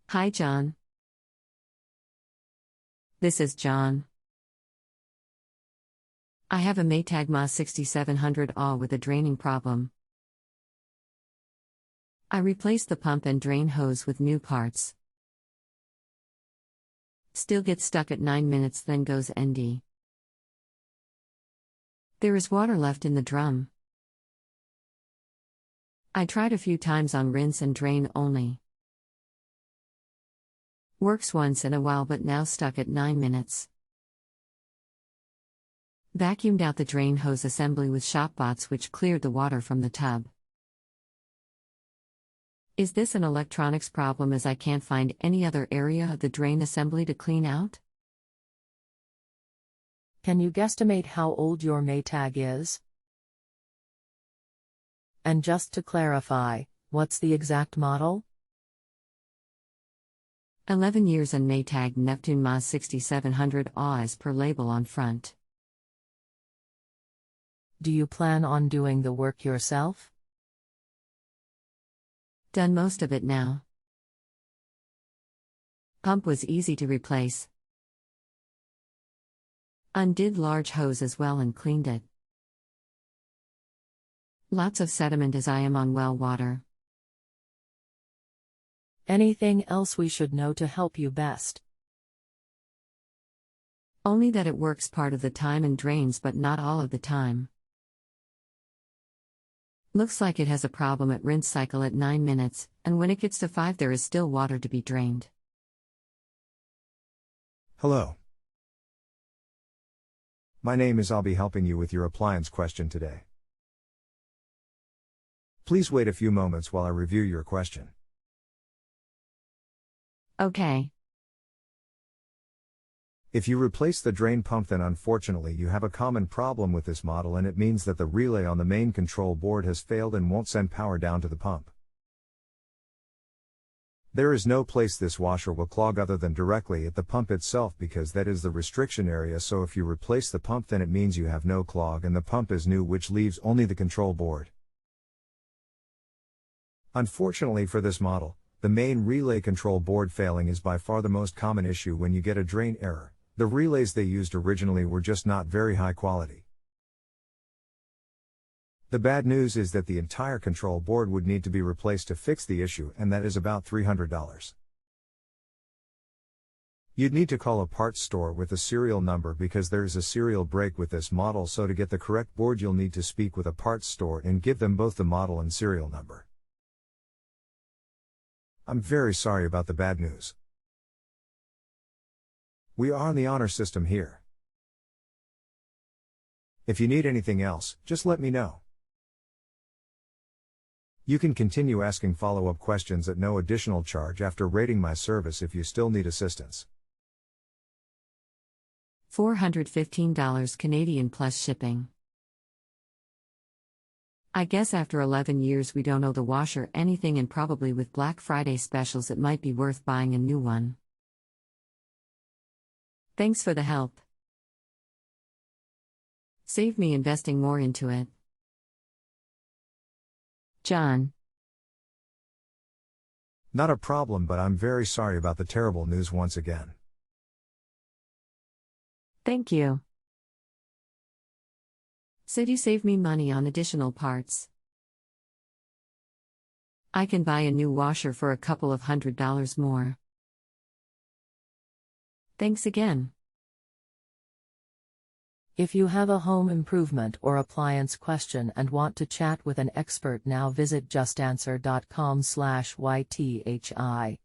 Hi, John. This is John. I have a Maytag MAH6700AWW with a draining problem. I replaced the pump and drain hose with new parts. Still gets stuck at 9 minutes, then goes ND. There is water left in the drum. I tried a few times on rinse and drain only. Works once in a while but now stuck at 9 minutes. Vacuumed out the drain hose assembly with Shopvac, which cleared the water from the tub. Is this an electronics problem, as I can't find any other area of the drain assembly to clean out? Can you guesstimate how old your Maytag is? And just to clarify, what's the exact model? 11 years and Maytag Neptune MAH6700AWW as per label on front. Do you plan on doing the work yourself? Done most of it now. Pump was easy to replace. Undid large hose as well and cleaned it. Lots of sediment as I am on well water. Anything else we should know to help you best? Only that it works part of the time and drains but not all of the time. Looks like it has a problem at rinse cycle at 9 minutes, and when it gets to 5 there is still water to be drained. Hello. My name is. I'll be helping you with your appliance question today. Please wait a few moments while I review your question. Okay. If you replace the drain pump, then unfortunately you have a common problem with this model, and it means that the relay on the main control board has failed and won't send power down to the pump. There is no place this washer will clog other than directly at the pump itself, because that is the restriction area. So if you replace the pump, then it means you have no clog and the pump is new, which leaves only the control board. Unfortunately for this model, the main relay control board failing is by far the most common issue when you get a drain error. The relays they used originally were just not very high quality. The bad news is that the entire control board would need to be replaced to fix the issue, and that is about $300. You'd need to call a parts store with a serial number, because there is a serial break with this model. So to get the correct board, you'll need to speak with a parts store and give them both the model and serial number. I'm very sorry about the bad news. We are on the honor system here. If you need anything else, just let me know. You can continue asking follow-up questions at no additional charge after rating my service if you still need assistance. $415 Canadian plus shipping. I guess after 11 years we don't owe the washer anything, and probably with Black Friday specials it might be worth buying a new one. Thanks for the help. Save me investing more into it. John. Not a problem, but I'm very sorry about the terrible news once again. Thank you. Said you save me money on additional parts. I can buy a new washer for a couple of $100 more. Thanks again. If you have a home improvement or appliance question and want to chat with an expert now, visit justanswer.com/YTHI.